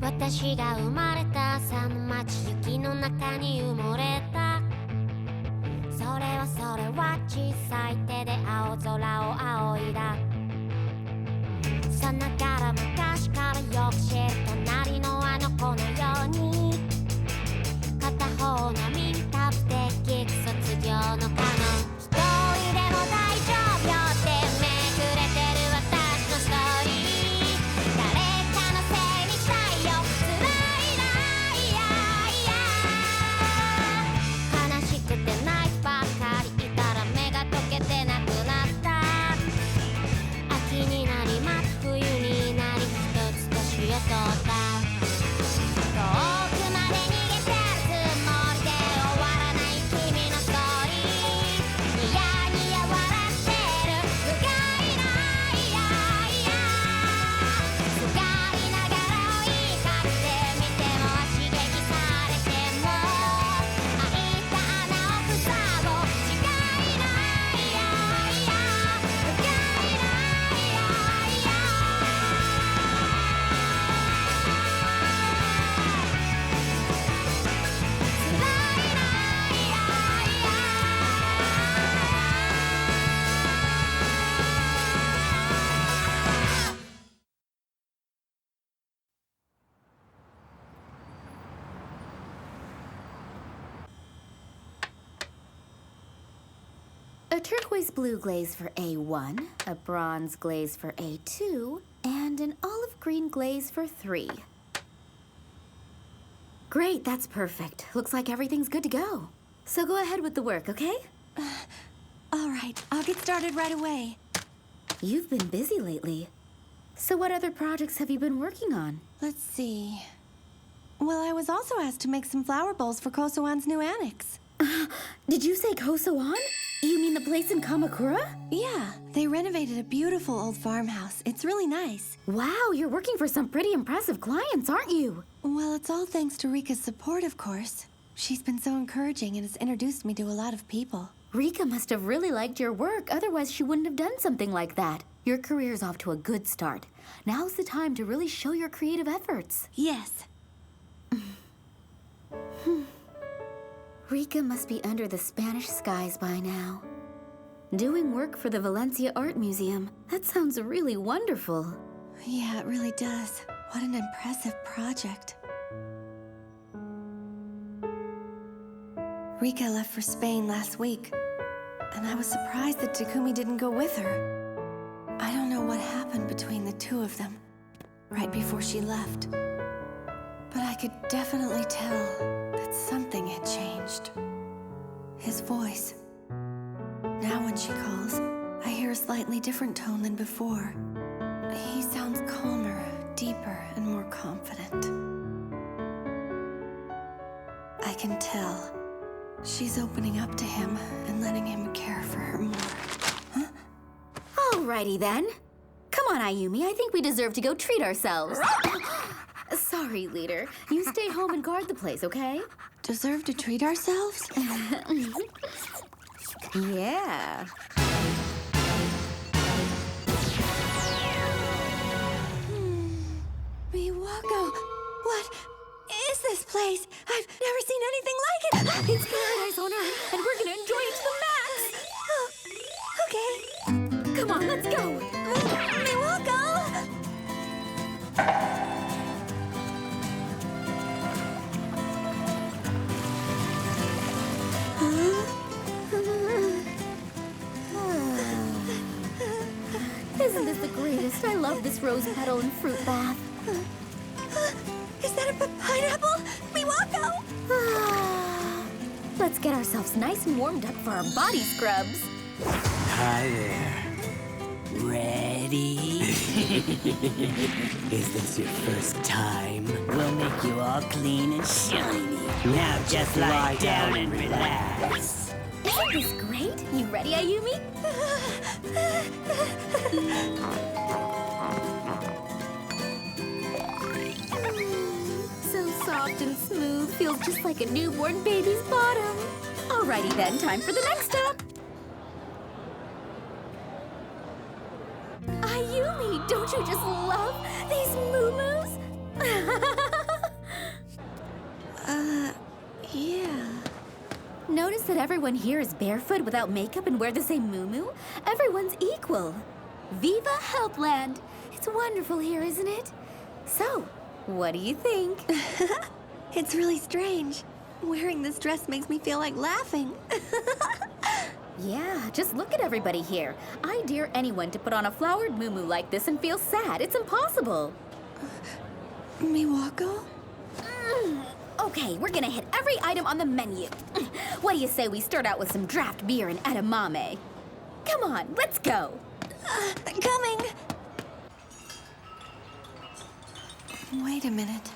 私が生まれた朝の街雪の中に埋もれたそれは小さい手で青空を仰いださながら昔からよく知る隣のあの子のように片方の耳たぶで聞く卒業のカノン一人でも大丈夫よってめくれてる私のストーリー誰かのせいにしたいよ辛いないやいや悲しくて泣いばっかりいたら目が溶けてなくなった秋になりまた冬になり一つ年を取った遠くまで逃げてるつもりで終わらない君のストーリーニヤニヤ笑ってる不甲斐ないやいや不甲斐ながら追いかけてみても刺激されても開いた穴を塞ごう違いないやいや不甲斐ないやいやA turquoise blue glaze for A1, a bronze glaze for A2, and an olive green glaze for 3. Great, that's perfect. Looks like everything's good to go. So go ahead with the work, okay? All right, I'll get started right away. You've been busy lately. So what other projects have you been working on? Let's see. Well, I was also asked to make some flower bowls for Kosoan's new annex. Did you say Kosoan? You mean the place in Kamakura? Yeah, they renovated a beautiful old farmhouse. It's really nice. Wow, you're working for some pretty impressive clients, aren't you? Well, it's all thanks to Rika's support, of course. She's been so encouraging and has introduced me to a lot of people. Rika must have really liked your work, otherwise she wouldn't have done something like that. Your career's off to a good start. Now's the time to really show your creative efforts. Yes. Rika must be under the Spanish skies by now. Doing work for the Valencia Art Museum. That sounds really wonderful. Yeah, it really does. What an impressive project. Rika left for Spain last week, and I was surprised that Takumi didn't go with her. I don't know what happened between the two of them right before she left, but I could definitely tell that something had changed. His voice. Now when she calls, I hear a slightly different tone than before. He sounds calmer, deeper, and more confident. I can tell she's opening up to him and letting him care for her more. Huh? Alrighty then. Come on, Ayumi. I think we deserve to go treat ourselves. Sorry, leader. You stay home and guard the place, okay? Deserve to treat ourselves? Yeah. Miwako, what is this place? I've never seen anything like it. It's paradise on Earth, and we're gonna enjoy it to the max. Okay. Come on, let's go. Miwako! Isn't this the greatest? I love this rose petal and fruit bath. Is that a pineapple? Miwako! Let's get ourselves nice and warmed up for our body scrubs. Hi there. Ready? Is this your first time? We'll make you all clean and shiny. Now just lie down and relax. Isn't this great? You ready, Ayumi? So soft and smooth, feels just like a newborn baby's bottom. Alrighty then, time for the next step. Ayumi, don't you just love these moo-moos? that everyone here is barefoot without makeup and wear the same muumuu? Everyone's equal. Viva Healthland! It's wonderful here, isn't it? So, what do you think? It's really strange. Wearing this dress makes me feel like laughing. Yeah, just look at everybody here. I dare anyone to put on a flowered muumuu like this and feel sad. It's impossible. Miwako? Okay, we're gonna hit every item on the menu. What do you say we start out with some draft beer and edamame? Come on, let's go. Coming! Wait a minute.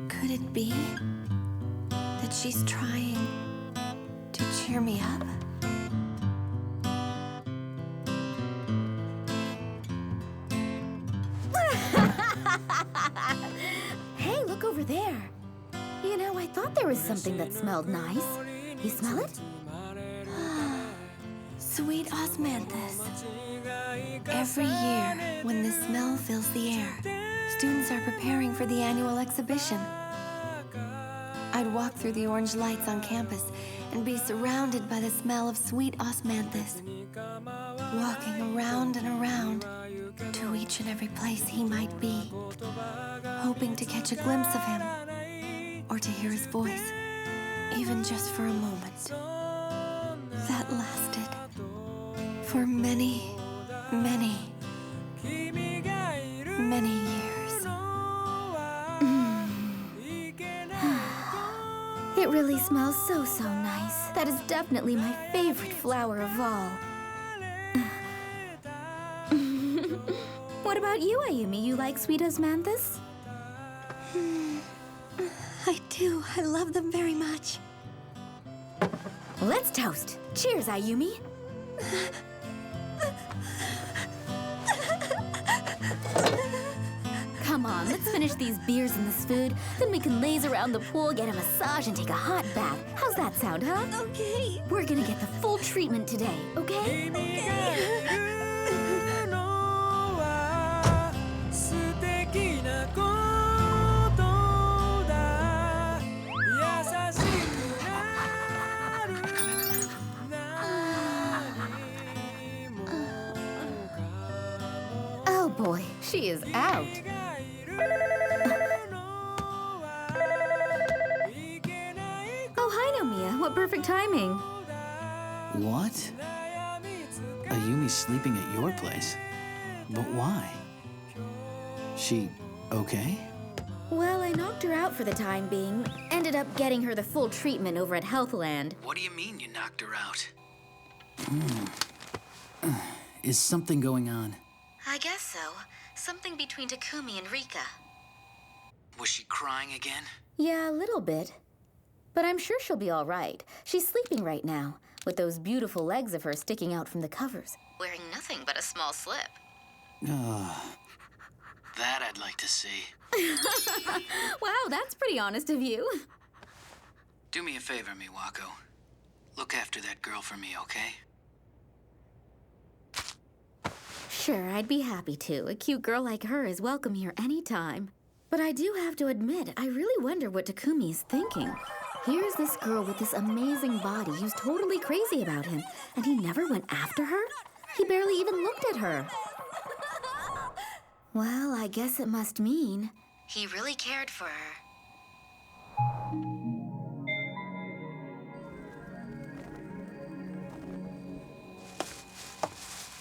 Could it be that she's trying to cheer me up? Hey, look over there. You know, I thought there was something that smelled nice. You smell it? Sweet osmanthus. Every year, when the smell fills the air, students are preparing for the annual exhibition. I'd walk through the orange lights on campus and be surrounded by the smell of sweet osmanthus, walking around and around to each and every place he might be, hoping to catch a glimpse of him or to hear his voice, even just for a moment. That lasted for many, many, many years. It really smells so, so nice. That is definitely my favorite flower of all. What about you, Ayumi? You like sweet osmanthus? I do. I love them very much. Let's toast. Cheers, Ayumi. Come on, let's finish these beers and this food. Then we can laze around the pool, get a massage, and take a hot bath. How's that sound, huh? Okay. We're gonna get the full treatment today, okay? Oh boy, she is out. Oh, hi, Nomiya. What perfect timing. What? Ayumi's sleeping at your place? But why? She okay? Well, I knocked her out for the time being. Ended up getting her the full treatment over at Healthland. What do you mean you knocked her out? Is something going on? I guess so. Something between Takumi and Rika. Was she crying again? Yeah, a little bit. But I'm sure she'll be all right. She's sleeping right now, with those beautiful legs of hers sticking out from the covers, wearing nothing but a small slip. That I'd like to see. Wow, that's pretty honest of you. Do me a favor, Miwako. Look after that girl for me, okay? Sure, I'd be happy to. A cute girl like her is welcome here anytime. But I do have to admit, I really wonder what Takumi is thinking. Here's this girl with this amazing body who's totally crazy about him, and he never went after her? He barely even looked at her. Well, I guess it must mean he really cared for her.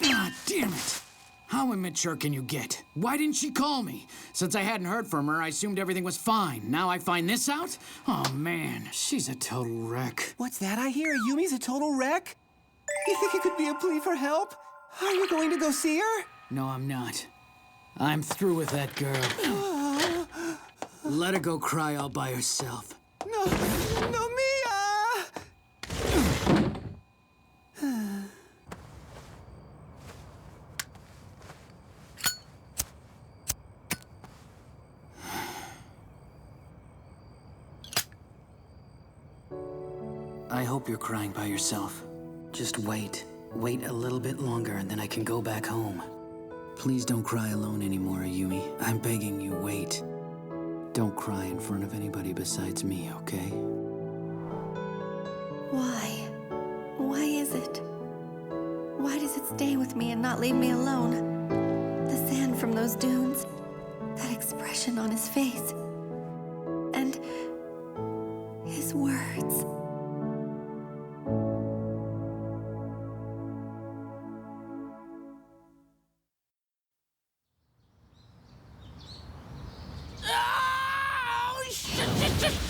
Ah, damn it! How immature can you get? Why didn't she call me? Since I hadn't heard from her, I assumed everything was fine. Now I find this out? Oh, man, she's a total wreck. What's that I hear? Yumi's a total wreck? You think it could be a plea for help? Are you going to go see her? No, I'm not. I'm through with that girl. Let her go cry all by herself. No, no, Mia! I hope you're crying by yourself. Just wait. Wait a little bit longer and then I can go back home. Please don't cry alone anymore, Ayumi. I'm begging you, wait. Don't cry in front of anybody besides me, okay? Why? Why is it? Why does it stay with me and not leave me alone? The sand from those dunes, that expression on his face, and his words.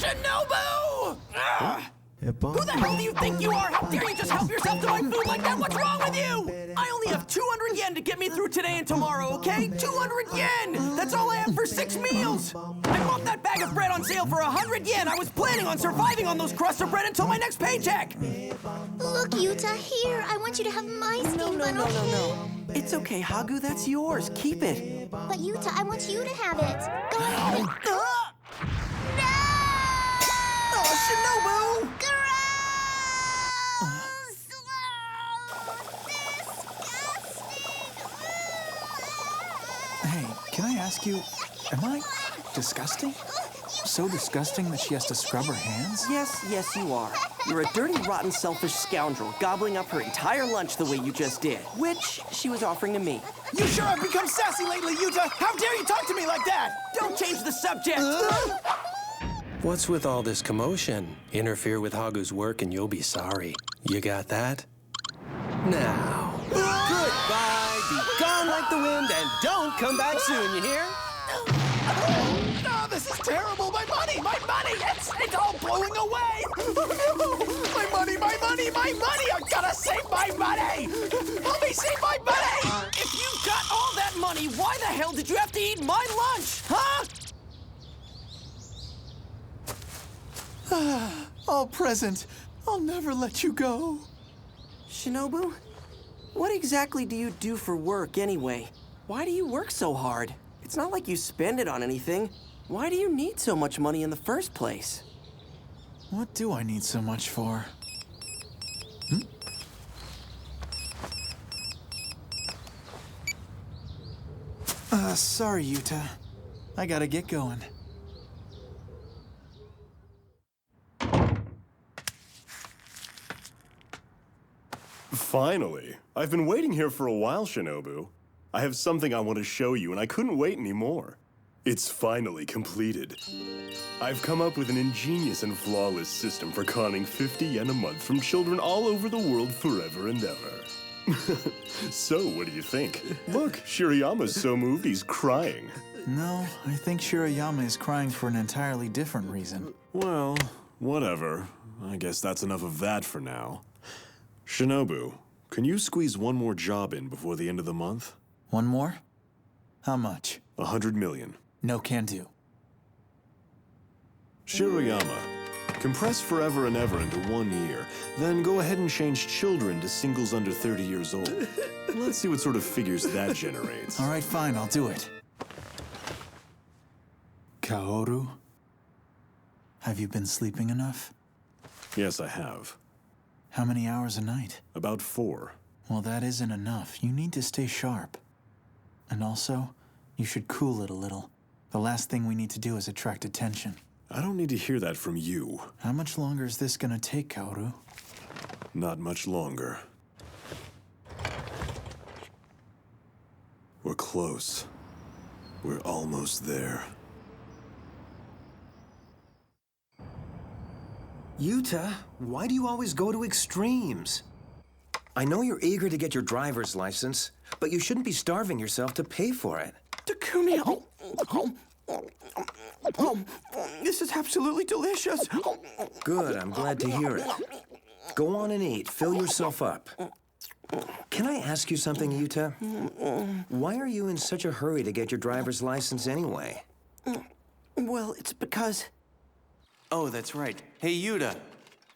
Shinobu! Who the hell do you think you are? How dare you just help yourself to my food like that? What's wrong with you? I only have 200 yen to get me through today and tomorrow, okay? 200 yen! That's all I have for 6 meals! I bought that bag of bread on sale for 100 yen. I was planning on surviving on those crusts of bread until my next paycheck! Look, Yuta, here. I want you to have my steamed bun, okay? No. It's okay, Hagu, that's yours. Keep it. But Yuta, I want you to have it. Go ahead. No! Oh, Shinobu! Hey, can I ask you, am I disgusting? So disgusting that she has to scrub her hands? Yes, you are. You're a dirty, rotten, selfish scoundrel, gobbling up her entire lunch the way you just did, which she was offering to me. You sure have become sassy lately, Yuta! How dare you talk to me like that? Don't change the subject! What's with all this commotion? Interfere with Hagu's work and you'll be sorry. You got that? Now. Goodbye, be gone like the wind, and don't come back soon, you hear? Oh, this is terrible! My money! It's all blowing away! My money! I gotta save my money! Help me save my money! If you got all that money, why the hell did you have to eat my lunch, huh? All present. I'll never let you go. Shinobu, what exactly do you do for work anyway? Why do you work so hard? It's not like you spend it on anything. Why do you need so much money in the first place? What do I need so much for? Sorry, Yuta. I gotta get going. Finally. I've been waiting here for a while, Shinobu. I have something I want to show you, and I couldn't wait anymore. It's finally completed. I've come up with an ingenious and flawless system for conning 50 yen a month from children all over the world forever and ever. So, what do you think? Look, Shirayama's so moved he's crying. No, I think Shirayama is crying for an entirely different reason. Well, whatever. I guess that's enough of that for now. Shinobu, can you squeeze one more job in before the end of the month? One more? How much? 100 million. No can do. Shirayama, compress forever and ever into 1 year, then go ahead and change children to singles under 30 years old. Let's see what sort of figures that generates. All right, fine, I'll do it. Kaoru, have you been sleeping enough? Yes, I have. How many hours a night? About 4. Well, that isn't enough. You need to stay sharp. And also, you should cool it a little. The last thing we need to do is attract attention. I don't need to hear that from you. How much longer is this gonna take, Kaoru? Not much longer. We're close. We're almost there. Yuta, why do you always go to extremes? I know you're eager to get your driver's license, but you shouldn't be starving yourself to pay for it. Takumi, this is absolutely delicious. Good, I'm glad to hear it. Go on and eat. Fill yourself up. Can I ask you something, Yuta? Why are you in such a hurry to get your driver's license anyway? Well, it's because... Oh, that's right. Hey, Yuta.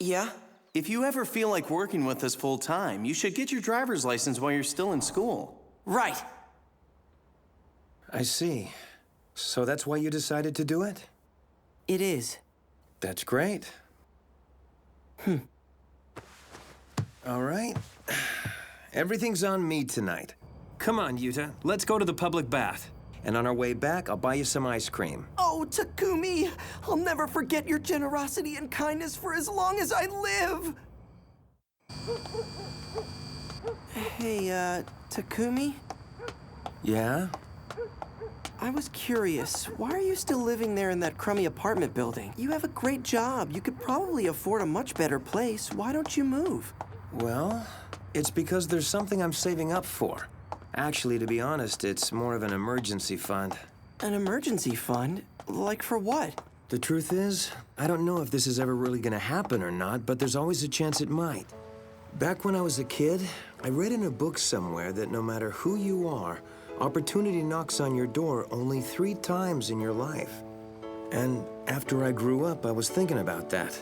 Yeah? If you ever feel like working with us full time, you should get your driver's license while you're still in school. Right. I see. So that's why you decided to do it? It is. That's great. All right. Everything's on me tonight. Come on, Yuta. Let's go to the public bath. And on our way back, I'll buy you some ice cream. Oh, Takumi, I'll never forget your generosity and kindness for as long as I live. Hey, Takumi? Yeah? I was curious, why are you still living there in that crummy apartment building? You have a great job. You could probably afford a much better place. Why don't you move? Well, it's because there's something I'm saving up for. Actually, to be honest, it's more of an emergency fund. An emergency fund? Like for what? The truth is, I don't know if this is ever really gonna happen or not, but there's always a chance it might. Back when I was a kid, I read in a book somewhere that no matter who you are, opportunity knocks on your door only 3 times in your life. And after I grew up, I was thinking about that.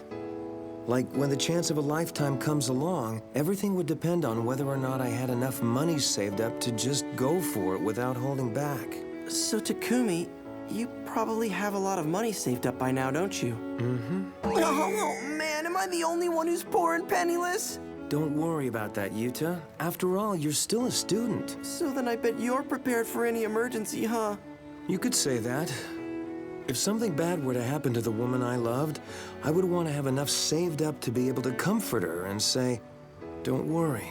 Like, when the chance of a lifetime comes along, everything would depend on whether or not I had enough money saved up to just go for it without holding back. So, Takumi, you probably have a lot of money saved up by now, don't you? Mm-hmm. Oh, man, am I the only one who's poor and penniless? Don't worry about that, Yuta. After all, you're still a student. So then I bet you're prepared for any emergency, huh? You could say that. If something bad were to happen to the woman I loved, I would want to have enough saved up to be able to comfort her and say, don't worry.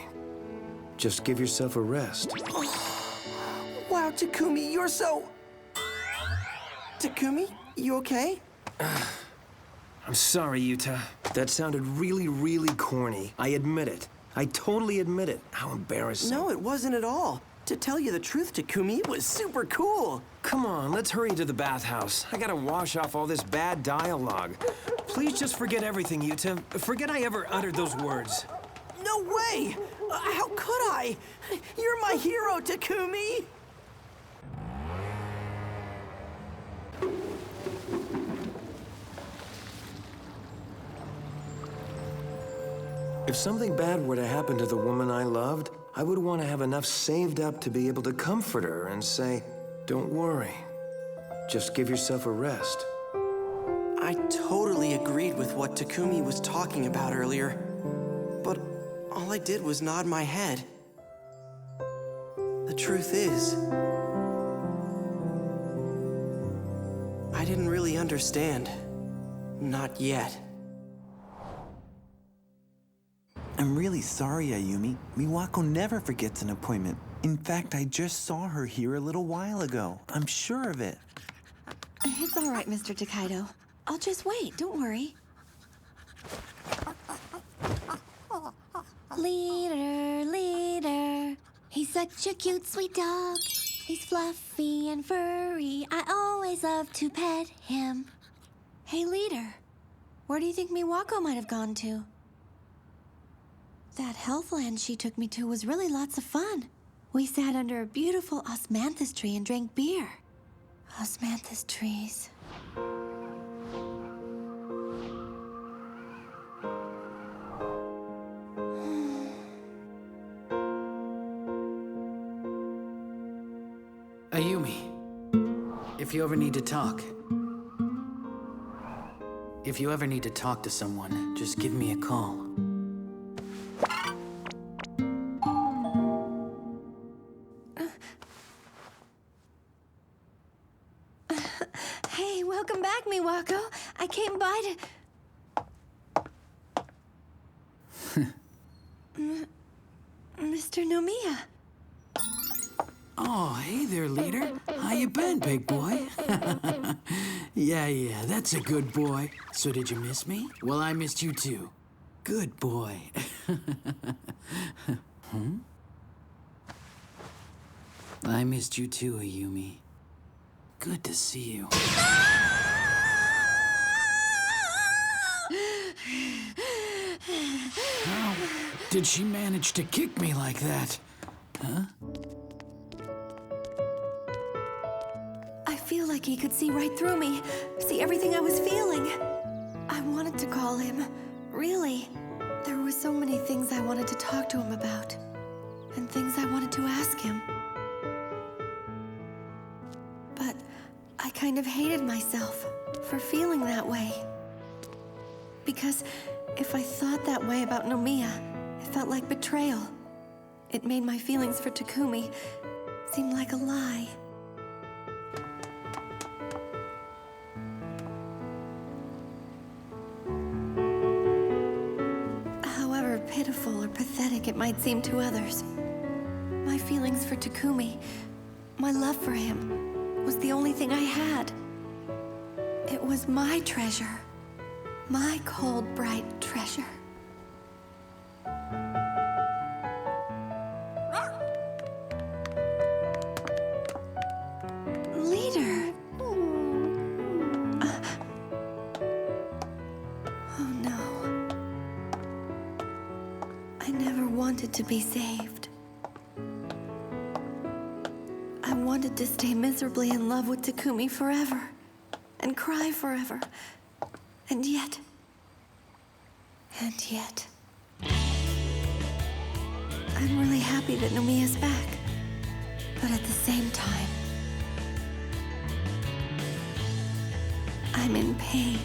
Just give yourself a rest. Wow, Takumi, you're so... Takumi, you okay? I'm sorry, Yuta. That sounded really, really corny. I admit it. I totally admit it. How embarrassing. No, it wasn't at all. To tell you the truth, Takumi, it was super cool. Come on, let's hurry to the bathhouse. I gotta wash off all this bad dialogue. Please just forget everything, Yuta. Forget I ever uttered those words. No way! How could I? You're my hero, Takumi! If something bad were to happen to the woman I loved, I would want to have enough saved up to be able to comfort her and say, don't worry. Just give yourself a rest. I totally agreed with what Takumi was talking about earlier, but all I did was nod my head. The truth is, I didn't really understand. Not yet. I'm really sorry, Ayumi. Miwako never forgets an appointment. In fact, I just saw her here a little while ago. I'm sure of it. It's all right, Mr. Takaido. I'll just wait, don't worry. Leader, leader, he's such a cute, sweet dog. He's fluffy and furry. I always love to pet him. Hey, leader, where do you think Miwako might have gone to? That healthland she took me to was really lots of fun. We sat under a beautiful osmanthus tree and drank beer. Osmanthus trees. Ayumi, if you ever need to talk. If you ever need to talk to someone, just give me a call. Hey, welcome back, Miwako. I came by to... Mr. Nomiya. Oh, hey there, leader. How you been, big boy? Yeah, that's a good boy. So did you miss me? Well, I missed you too. Good boy. I missed you too, Ayumi. Good to see you. How did she manage to kick me like that? Huh? I feel like he could see right through me, see everything I was feeling. I wanted to call him, really. There were so many things I wanted to talk to him about, and things I wanted to ask him. But I kind of hated myself for feeling that way. Because if I thought that way about Nomiya, it felt like betrayal. It made my feelings for Takumi seemed like a lie. However pitiful or pathetic it might seem to others, my feelings for Takumi, my love for him, was the only thing I had. It was my treasure. My cold, bright treasure. Leader. Oh no. I never wanted to be saved. I wanted to stay miserably in love with Takumi forever. And cry forever. And yet... I'm really happy that Nomiya's back. But at the same time, I'm in pain.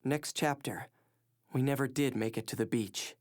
Next chapter. We never did make it to the beach.